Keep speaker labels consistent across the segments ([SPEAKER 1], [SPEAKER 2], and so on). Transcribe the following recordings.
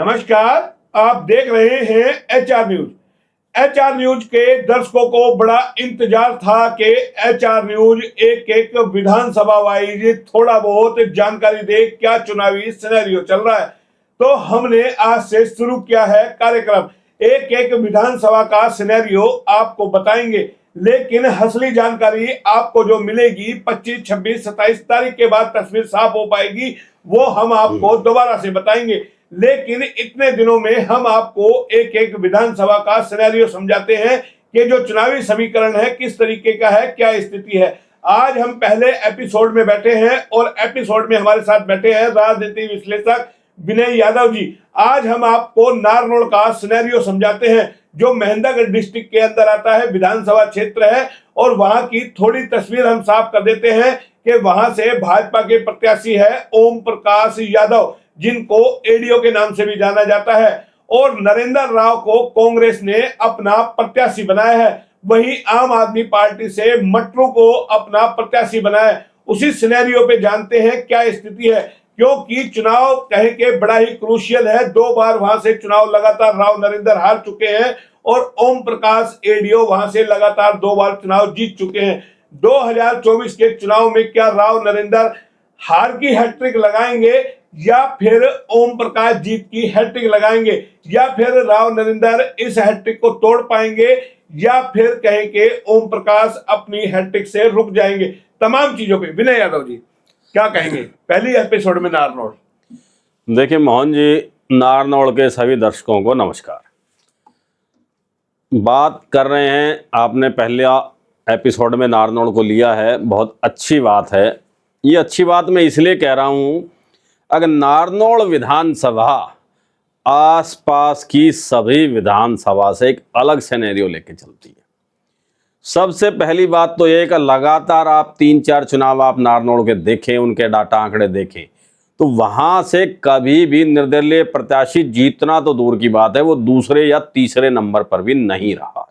[SPEAKER 1] नमस्कार, आप देख रहे हैं HR न्यूज। HR न्यूज के दर्शकों को बड़ा इंतजार था कि HR न्यूज एक विधानसभा वाइज थोड़ा बहुत जानकारी दे, क्या चुनावी सिनेरियो चल रहा है। तो हमने आज से शुरू किया है कार्यक्रम। एक विधानसभा का सिनेरियो आपको बताएंगे, लेकिन असली जानकारी आपको जो मिलेगी 25, 26, 27 तारीख के बाद तस्वीर साफ हो पाएगी, वो हम आपको दोबारा से बताएंगे। लेकिन इतने दिनों में हम आपको एक विधानसभा का सिनेरियो समझाते हैं कि जो चुनावी समीकरण है किस तरीके का है, क्या स्थिति है। आज हम पहले एपिसोड में बैठे हैं और एपिसोड में हमारे साथ बैठे हैं राजनीति विश्लेषक विनय यादव जी। आज हम आपको नारनौल का सिनेरियो समझाते हैं, जो महेंद्रगढ़ डिस्ट्रिक्ट के अंदर आता है, विधानसभा क्षेत्र है, और वहां की थोड़ी तस्वीर हम साफ कर देते हैं कि वहां से भाजपा के प्रत्याशी है ओम प्रकाश यादव, जिनको एडीओ के नाम से भी जाना जाता है, और नरेंद्र राव को कांग्रेस ने अपना प्रत्याशी बनाया है। वहीं आम आदमी पार्टी से मटरू को अपना प्रत्याशी बनाया है। उसी सिनेरियो पे जानते हैं क्या स्थिति है, क्योंकि चुनाव कहे के बड़ा ही क्रूशियल है। 2 बार वहां से चुनाव लगातार राव नरेंद्र हार चुके हैं और ओम प्रकाश एडीओ वहां से लगातार 2 बार चुनाव जीत चुके हैं। 2024 के चुनाव में क्या राव नरेंद्र हार की हैट्रिक लगाएंगे, या फिर ओम प्रकाश जीत की हैट्रिक लगाएंगे, या फिर राव नरेंद्र इस हैट्रिक को तोड़ पाएंगे, या फिर कहें कि ओम प्रकाश अपनी हैट्रिक से रुक जाएंगे। तमाम चीजों पे विनय यादव जी क्या कहेंगे पहली एपिसोड में नारनौल।
[SPEAKER 2] देखिए मोहन जी, नारनौल के सभी दर्शकों को नमस्कार। बात कर रहे हैं, आपने पहले एपिसोड में नारनौल को लिया है, बहुत अच्छी बात है। ये अच्छी बात मैं इसलिए कह रहा हूँ, अगर नारनौल विधानसभा आसपास की सभी विधानसभा से एक अलग सिनेरियो लेके चलती है। सबसे पहली बात तो ये कि लगातार आप 3-4 चुनाव आप नारनौल के देखें, उनके डाटा आंकड़े देखें, तो वहां से कभी भी निर्दलीय प्रत्याशी जीतना तो दूर की बात है, वो दूसरे या तीसरे नंबर पर भी नहीं रहा।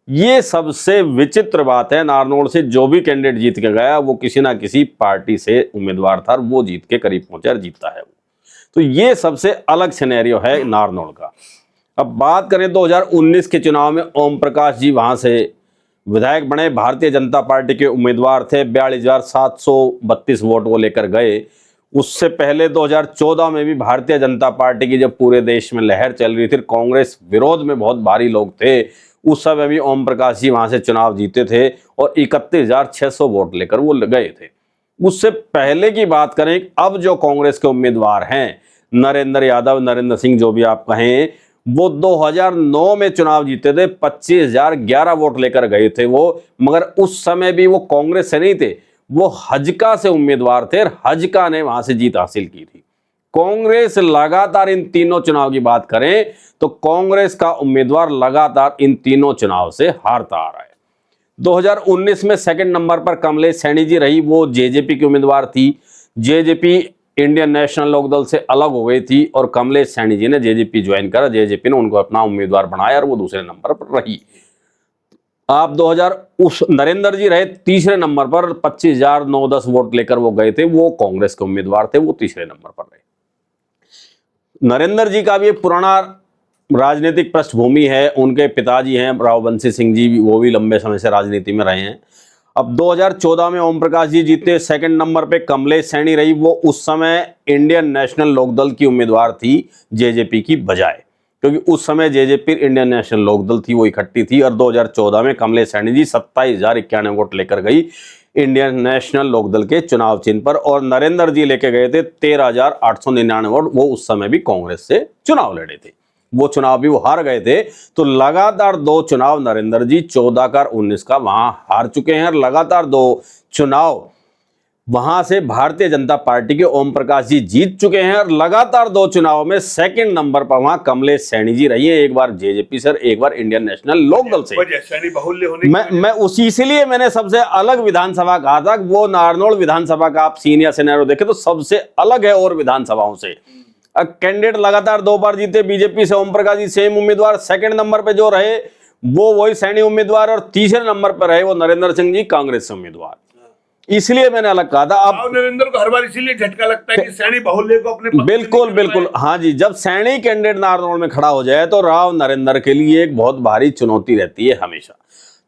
[SPEAKER 2] ये सबसे विचित्र बात है। नारनौल से जो भी कैंडिडेट जीत के गया वो किसी ना किसी पार्टी से उम्मीदवार था, वो जीत के करीब पहुंचा और जीतता है वो। तो ये सबसे अलग सिनेरियो है नारनौल का। अब बात करें 2019 के चुनाव में ओम प्रकाश जी वहां से विधायक बने, भारतीय जनता पार्टी के उम्मीदवार थे, 42,732 वोट वो लेकर गए। उससे पहले 2014 में भी भारतीय जनता पार्टी की जब पूरे देश में लहर चल रही थी, कांग्रेस विरोध में बहुत भारी लोग थे, उस समय भी ओम प्रकाश जी वहां से चुनाव जीते थे और 31,600 वोट लेकर वो गए थे। उससे पहले की बात करें, अब जो कांग्रेस के उम्मीदवार हैं नरेंद्र यादव, नरेंद्र सिंह, जो भी आप कहें, वो 2009 में चुनाव जीते थे, 25,011 वोट लेकर गए थे वो। मगर उस समय भी वो कांग्रेस से नहीं थे, वो हजका से उम्मीदवार थे और हजका ने वहां से जीत हासिल की थी। कांग्रेस लगातार इन तीनों चुनाव की बात करें तो कांग्रेस का उम्मीदवार लगातार इन तीनों चुनाव से हारता आ रहा है। 2019 में सेकंड नंबर पर कमलेश सैनी जी रही, वो जेजेपी की उम्मीदवार थी। जेजेपी इंडियन नेशनल लोकदल से अलग हो गई थी और कमलेश सैनी जी ने जेजेपी ज्वाइन करा, जेजेपी ने उनको अपना उम्मीदवार बनाया और वो दूसरे नंबर पर रही। आप 2000 उस नरेंद्र जी रहे तीसरे नंबर पर, 25,910 वोट लेकर वो गए थे, वो कांग्रेस के उम्मीदवार थे, वो तीसरे नंबर पर रहे। नरेंद्र जी का भी एक पुराना राजनीतिक पृष्ठभूमि है, उनके पिताजी हैं राव बंसी सिंह जी, वो भी लंबे समय से राजनीति में रहे हैं। अब 2014 में ओम प्रकाश जी जीते, सेकंड नंबर पे कमलेश सैनी रही, वो उस समय इंडियन नेशनल लोकदल की उम्मीदवार थी जेजेपी की बजाय, क्योंकि उस समय जेजेपी इंडियन नेशनल लोकदल थी, वो इकट्ठी थी। और 2014 में कमलेश सैनी जी 27,091 वोट लेकर गई इंडियन नेशनल लोकदल के चुनाव चिन्ह पर, और नरेंद्र जी लेके गए थे 13,899 वोट, वो उस समय भी कांग्रेस से चुनाव लड़े थे, वो चुनाव भी वो हार गए थे। तो लगातार 2 चुनाव नरेंद्र जी 14 का और 19 का वहां हार चुके हैं, और लगातार 2 चुनाव वहां से भारतीय जनता पार्टी के ओम प्रकाश जी जीत चुके हैं, और लगातार 2 चुनाव में सेकंड नंबर पर वहां कमलेश सैनी जी रही है, एक बार जेजेपी से, एक बार इंडियन नेशनल लोकदल से। मैं उसी इसलिए मैंने सबसे अलग विधानसभा कहा था, वो नारनौल विधानसभा का आप सीन या सिनेरियो देखें तो सबसे अलग है और विधानसभाओं से। कैंडिडेट लगातार 2 बार जीते, बीजेपी से ओम प्रकाश जी सेम उम्मीदवार, सेकंड नंबर पे जो रहे वो वही सैनी उम्मीदवार, और तीसरे नंबर पर रहे वो नरेंद्र सिंह जी कांग्रेस से उम्मीदवार। इसलिए मैंने अलग कहा था। अब
[SPEAKER 1] राव नरेंद्र को हर बार इसीलिए झटका लगता है कि सैनी बाहुल्य को अपने पक्ष में
[SPEAKER 2] बिल्कुल
[SPEAKER 1] नहीं कर
[SPEAKER 2] बिल्कुल,
[SPEAKER 1] पाए।
[SPEAKER 2] हाँ जी, जब सैनी कैंडिडेट नारनौल में खड़ा हो जाए तो राव नरेंद्र के लिए एक बहुत भारी चुनौती रहती है हमेशा।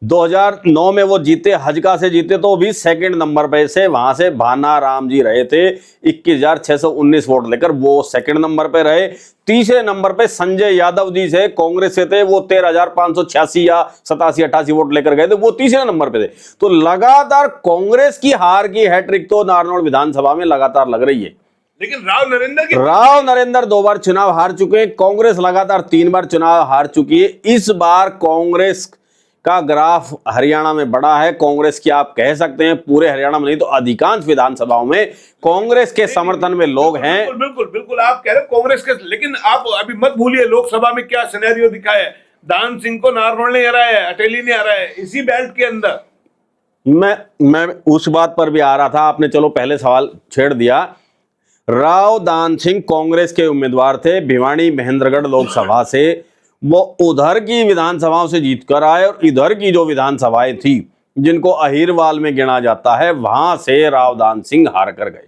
[SPEAKER 2] 2009 में वो जीते, हजका से जीते, तो भी सेकंड नंबर पे से वहां से भाना राम जी रहे थे 21,619 वोट लेकर, वो सेकंड नंबर पे रहे। तीसरे नंबर पे संजय यादव जी से कांग्रेस से थे, वो 13,586 या 87-88 वोट लेकर गए थे, वो तीसरे नंबर पे थे। तो लगातार कांग्रेस की हार की हैट्रिक तो नारनौल विधानसभा में लगातार लग रही है।
[SPEAKER 1] लेकिन
[SPEAKER 2] राव नरेंद्र 2 बार चुनाव हार चुके हैं, कांग्रेस लगातार 3 बार चुनाव हार चुकी है। इस बार कांग्रेस का ग्राफ हरियाणा में बड़ा है। कांग्रेस की आप कह सकते हैं पूरे हरियाणा में नहीं तो अधिकांश विधानसभाओं में कांग्रेस के समर्थन में लोग हैं।
[SPEAKER 1] बिल्कुल बिल्कुल बिल्कुल, आप कह रहे हो कांग्रेस के, लेकिन आप अभी मत भूलिए लोकसभा में क्या सिनेरियो दिखा है। दान सिंह को नारनौल ने हराया है, अटेली ने हराया है, इसी बेल्ट के अंदर।
[SPEAKER 2] मैं उस बात पर भी आ रहा था, आपने चलो पहले सवाल छेड़ दिया। राव दान सिंह कांग्रेस के उम्मीदवार थे, भिवानी महेंद्रगढ़ लोकसभा से। वो उधर की विधानसभाओं से जीत कर आए और इधर की जो विधानसभाएं थी जिनको अहिरवाल में गिना जाता है, वहां से राव दान सिंह हार कर गए।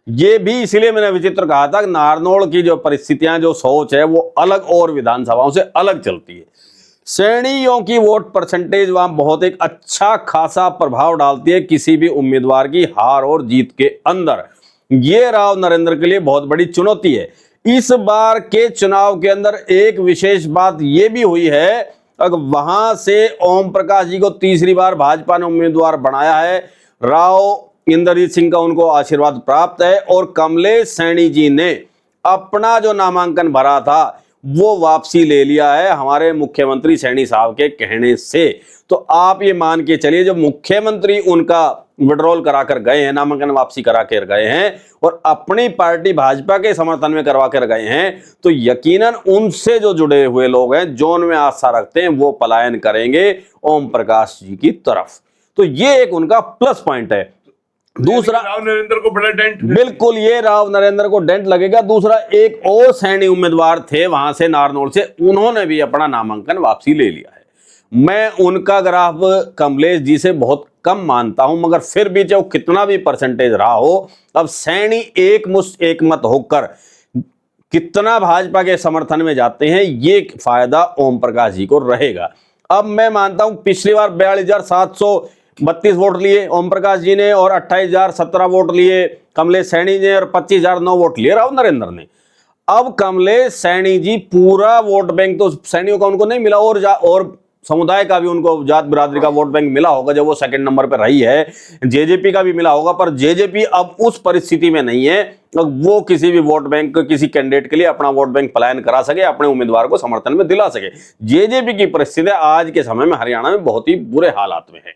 [SPEAKER 2] ये भी इसलिए मैंने विचित्र कहा था कि नारनौल की जो परिस्थितियां, जो सोच है, वो अलग और विधानसभाओं से अलग चलती है। सैनियों की वोट परसेंटेज वहां बहुत एक अच्छा खासा प्रभाव डालती है किसी भी उम्मीदवार की हार और जीत के अंदर। ये राव नरेंद्र के लिए बहुत बड़ी चुनौती है। इस बार के चुनाव के अंदर एक विशेष बात यह भी हुई है, अगर वहां से ओम प्रकाश जी को तीसरी बार भाजपा ने उम्मीदवार बनाया है, राव इंद्रजीत सिंह का उनको आशीर्वाद प्राप्त है और कमलेश सैनी जी ने अपना जो नामांकन भरा था वो वापसी ले लिया है हमारे मुख्यमंत्री सैनी साहब के कहने से। तो आप ये मान के चलिए, जब मुख्यमंत्री उनका विड्रॉल करा कर गए हैं, नामांकन वापसी करा कर गए हैं और अपनी पार्टी भाजपा के समर्थन में करवा कर गए हैं, तो यकीनन उनसे जो जुड़े हुए लोग हैं, जो उनमें आस्था रखते हैं, वो पलायन करेंगे ओम प्रकाश जी की तरफ। तो ये एक उनका प्लस पॉइंट है। दूसरा,
[SPEAKER 1] राव नरेंद्र को बड़ा डेंट,
[SPEAKER 2] बिल्कुल ये राव नरेंद्र को डेंट लगेगा। दूसरा, एक और सैनी उम्मीदवार थे वहां से नारनौल से, उन्होंने भी अपना नामांकन वापसी ले लिया है। मैं उनका ग्राफ कमलेश जी से बहुत कम मानता हूं, मगर फिर भी चाहे कितना भी परसेंटेज रहा हो, अब सैनी एक मुश्त एक मत होकर कितना भाजपा के समर्थन में जाते हैं, ये फायदा ओम प्रकाश जी को रहेगा। अब मैं मानता हूं पिछली बार 42,732 वोट लिए ओम प्रकाश जी ने और 28,017 वोट लिए कमलेश सैनी ने और 25,009 वोट लिए राव नरेंद्र ने। अब कमलेश सैनी जी पूरा वोट बैंक तो सैनियों का उनको नहीं मिला और समुदाय का भी उनको जात बिरादरी का वोट बैंक मिला होगा जब वो सेकंड नंबर पर रही है। जेजेपी का भी मिला होगा, पर जेजेपी अब उस परिस्थिति में नहीं है वो किसी भी वोट बैंक, किसी कैंडिडेट के लिए अपना वोट बैंक पलायन करा सके, अपने उम्मीदवार को समर्थन में दिला सके। जेजेपी की परिस्थिति आज के समय में हरियाणा में बहुत ही बुरे हालात में है।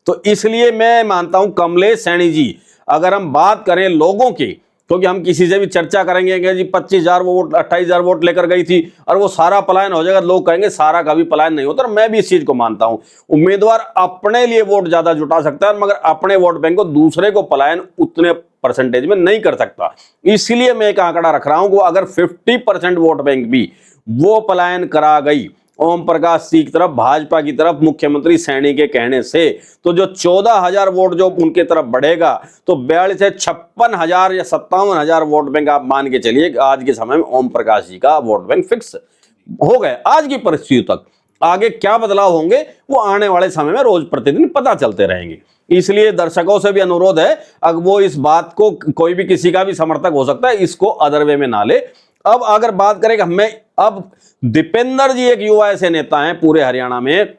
[SPEAKER 2] तो इसलिए मैं मानता हूं कमलेश सैनी जी, अगर हम बात करें लोगों की, क्योंकि हम किसी से भी चर्चा करेंगे कि जी 25,000 वोट 28,000 वोट लेकर गई थी और वो सारा पलायन हो जाएगा, लोग कहेंगे सारा का भी पलायन नहीं होता। और मैं भी इस चीज को मानता हूं, उम्मीदवार अपने लिए वोट ज्यादा जुटा सकता है मगर अपने वोट बैंक को दूसरे को पलायन उतने परसेंटेज में नहीं कर सकता। इसलिए मैं एक आंकड़ा रख रहा हूं कि अगर 50% वोट बैंक भी वो पलायन करा गई ओम प्रकाश जी की तरफ, भाजपा की तरफ, मुख्यमंत्री सैनी के कहने से, तो जो 14,000 वोट जो उनके तरफ बढ़ेगा, तो 42 से 56,000 या 57,000 वोट बैंक आप मान के चलिए आज के समय में ओम प्रकाश जी का वोट बैंक फिक्स हो गए। आज की परिस्थिति तक आगे क्या बदलाव होंगे वो आने वाले समय में रोज प्रतिदिन पता चलते रहेंगे। इसलिए दर्शकों से भी अनुरोध है, अगर वो इस बात को, कोई भी किसी का भी समर्थक हो सकता है, इसको अदर वे में ना ले। अब अगर बात करें कि हमें, अब दीपेंद्र जी एक युवा ऐसे नेता हैं पूरे हरियाणा में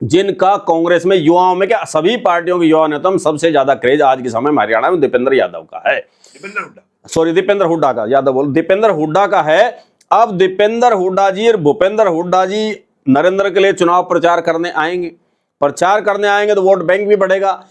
[SPEAKER 2] जिनका कांग्रेस में, युवाओं में, क्या सभी पार्टियों के युवा नेता में सबसे ज्यादा क्रेज आज के समय में हरियाणा में दीपेंद्र यादव का है। दीपेंद्र हुड्डा का, यादव बोल, दीपेंद्र हुड्डा का है। अब दीपेंद्र हुड्डा जी और भूपेंद्र हुड्डा जी नरेंद्र के लिए चुनाव प्रचार करने आएंगे तो वोट बैंक भी बढ़ेगा।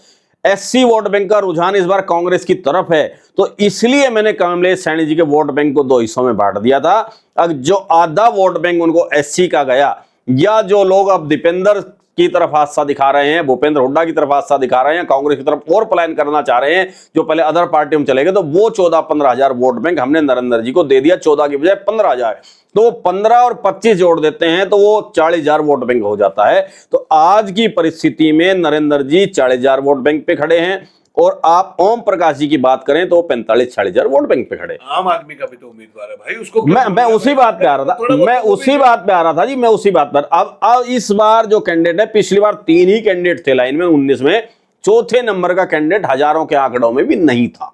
[SPEAKER 2] एससी वोट बैंक का रुझान इस बार कांग्रेस की तरफ है, तो इसलिए मैंने कमलेश सैनी जी के वोट बैंक को 2 हिस्सों में बांट दिया था। अब जो आधा वोट बैंक उनको एससी का गया, या जो लोग अब दीपेंद्र की तरफ आस्था दिखा रहे हैं, भूपेंद्र हुड्डा की तरफ आस्था दिखा रहे हैं, कांग्रेस की तरफ और पलायन करना चाह रहे हैं, जो पहले अदर पार्टियों में चले गए, तो वो 14-15,000 वोट बैंक हमने नरेंद्र जी को दे दिया। 14 की बजाय 15,000, तो 15 और 25 जोड़ देते हैं तो वो 40,000 वोट बैंक हो जाता है। तो आज की परिस्थिति में नरेंद्र जी 40,000 वोट बैंक पे खड़े हैं और आप ओम प्रकाश जी की बात करें तो 45-40 वोट बैंक पे खड़े।
[SPEAKER 1] आम आदमी का भी तो उम्मीदवार है भाई, उसको
[SPEAKER 2] मैं उसी बात पे आ रहा था, मैं उसी बात पे आ रहा था जी, मैं उसी बात पर। अब इस बार जो कैंडिडेट है, पिछली बार 3 ही कैंडिडेट थे लाइन में 19 में, चौथे नंबर का कैंडिडेट हजारों के आंकड़ों में भी नहीं था।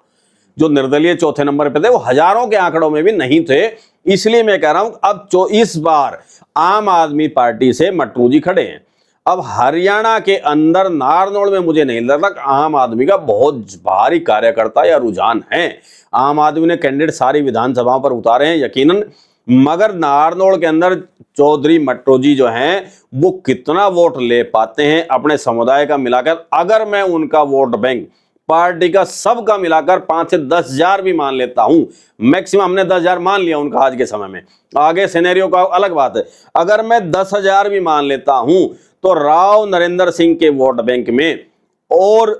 [SPEAKER 2] जो निर्दलीय चौथे नंबर पे थे वो हजारों के आंकड़ों में भी नहीं थे। इसलिए मैं कह रहा हूं अब इस बार आम आदमी पार्टी से मट्टू जी खड़े हैं। अब हरियाणा के अंदर नारनौल में मुझे नहीं लगता कि आम आदमी का बहुत भारी कार्यकर्ता या रुझान है। आम आदमी ने कैंडिडेट सारी विधानसभाओं पर उतारे हैं यकीनन, मगर नारनौल के अंदर चौधरी मट्टू जी जो हैं वो कितना वोट ले पाते हैं अपने समुदाय का मिलाकर। अगर मैं उनका वोट बैंक पार्टी का सबका मिलाकर 5 से 10 हजार भी मान लेता हूं, मैक्सिमम हमने 10 हजार मान लिया उनका आज के समय में, आगे सिनेरियो का अलग बात है। अगर मैं 10 हजार भी मान लेता हूं तो राव नरेंद्र सिंह के वोट बैंक में और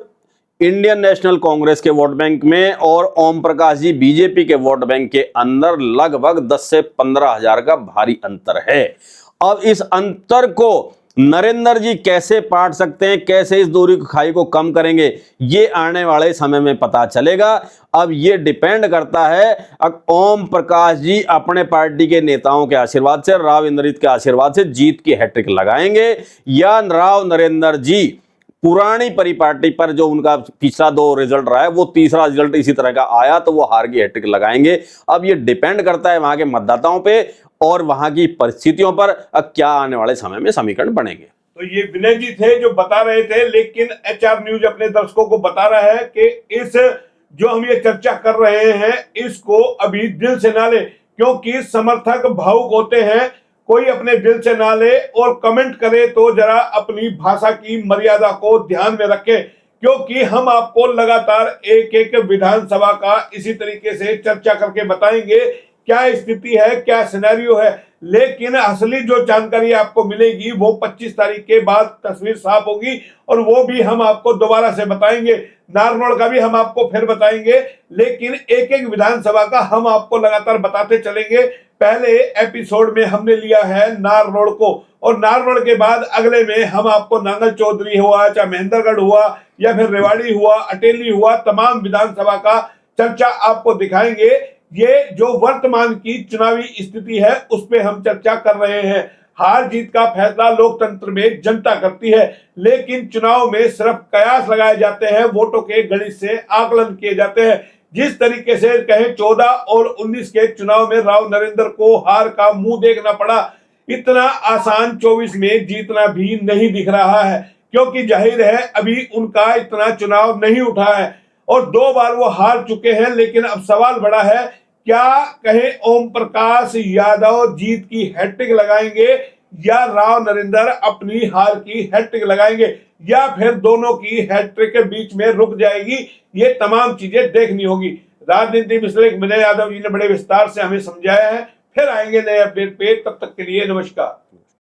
[SPEAKER 2] इंडियन नेशनल कांग्रेस के वोट बैंक में और ओम प्रकाश जी बीजेपी के वोट बैंक के अंदर लगभग 10 से 15 हजार का भारी अंतर है। अब इस अंतर को नरेंद्र जी कैसे पाट सकते हैं, कैसे इस दूरी खाई को कम करेंगे, ये आने वाले समय में पता चलेगा। अब ये डिपेंड करता है अब ओम प्रकाश जी अपने पार्टी के नेताओं के आशीर्वाद से, राव इंद्रजीत के आशीर्वाद से जीत की हैट्रिक लगाएंगे, या राव नरेंद्र जी पुरानी परिपाटी पर जो उनका पिछला 2 रिजल्ट रहा है वो तीसरा रिजल्ट इसी तरह का आया तो वो हार की हैट्रिक लगाएंगे। अब ये डिपेंड करता है वहां के मतदाताओं पे और वहां की परिस्थितियों पर अब क्या आने वाले समय में समीकरण बनेंगे।
[SPEAKER 1] तो ये विनय जी थे जो बता रहे थे, लेकिन HR न्यूज अपने दर्शकों को बता रहा है कि इस जो हम ये चर्चा कर रहे हैं इसको अभी दिल से ना ले, क्योंकि समर्थक भावुक होते हैं। कोई अपने दिल से ना ले और कमेंट करे तो जरा अपनी भाषा की मर्यादा को ध्यान में रखे, क्योंकि हम आपको लगातार एक एक विधानसभा का इसी तरीके से चर्चा करके बताएंगे क्या स्थिति है, क्या सिनेरियो है। लेकिन असली जो जानकारी आपको मिलेगी वो 25 तारीख के बाद तस्वीर साफ होगी और वो भी हम आपको दोबारा से बताएंगे। नारनौल का भी हम आपको फिर बताएंगे, लेकिन एक एक विधानसभा का हम आपको लगातार बताते चलेंगे। पहले एपिसोड में हमने लिया है नारनौल को, और नारनौल के बाद अगले में हम आपको नांगल चौधरी हुआ, चाहे महेंद्रगढ़ हुआ या फिर रेवाड़ी हुआ, अटेली हुआ, तमाम विधानसभा का चर्चा आपको दिखाएंगे। ये जो वर्तमान की चुनावी स्थिति है उस पे हम चर्चा कर रहे हैं। हार जीत का फैसला लोकतंत्र में जनता करती है, लेकिन चुनाव में सिर्फ कयास लगाए जाते हैं, वोटों के गणित से आकलन किए जाते हैं। जिस तरीके से कहें 14 और 19 के चुनाव में राव नरेंद्र को हार का मुंह देखना पड़ा, इतना आसान 24 में जीतना भी नहीं दिख रहा है, क्योंकि जाहिर है अभी उनका इतना चुनाव नहीं उठा है और 2 बार वो हार चुके हैं। लेकिन अब सवाल बड़ा है, क्या कहें ओम प्रकाश यादव जीत की हैट्रिक लगाएंगे या राव नरेंद्र अपनी हार की हैट्रिक लगाएंगे, या फिर दोनों की हैट्रिक के बीच में रुक जाएगी। ये तमाम चीजें देखनी होगी। राजनीति विश्लेषक विनय यादव जी ने बड़े विस्तार से हमें समझाया है। फिर आएंगे नए अपडेट पे, तब तक के लिए नमस्कार।